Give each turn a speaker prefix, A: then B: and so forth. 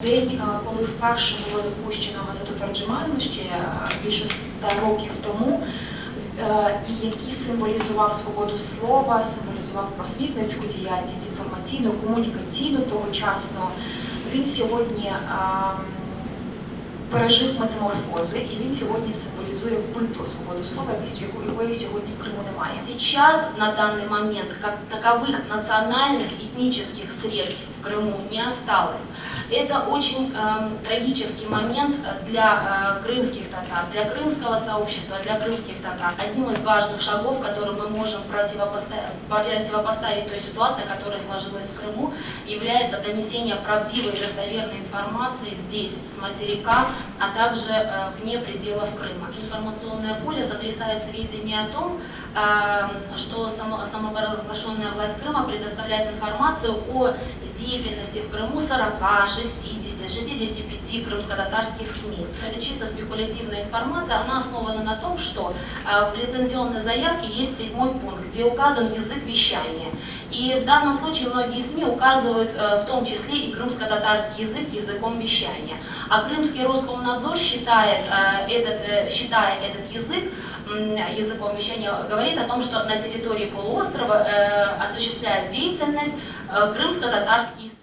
A: День, коли вперше було запущено газету «Тарджиман» ще більше 100 років тому, і який символізував свободу слова, символізував просвітницьку діяльність, інформаційну, комунікаційну тогочасну, він сьогодні пережив метаморфози, і він сьогодні символізує вбиту свободу слова, якої сьогодні в Криму немає.
B: Сейчас, на данный момент, как таковых национальных этнических средств в Крыму не осталось. Это очень трагический момент для крымских татар, для крымского сообщества, для крымских татар. Одним из важных шагов, который мы можем противопоставить той ситуации, которая сложилась в Крыму, является донесение правдивой и достоверной информации здесь, с материка, а также вне пределов Крыма. Информационное поле сотрясает сведения о том, что самопровозглашенная власть Крыма предоставляет информацию о деятельности в Крыму 40, 60, 65 крымско-татарских СМИ. Это чисто спекулятивная информация, она основана на том, что в лицензионной заявке есть 7-й пункт, где указан язык вещания. И в данном случае многие СМИ указывают в том числе и крымско-татарский язык языком вещания. А крымский Роскомнадзор, считая этот язык языком вещания, говорит о том, что на территории полуострова осуществляют деятельность крымско-татарские СМИ.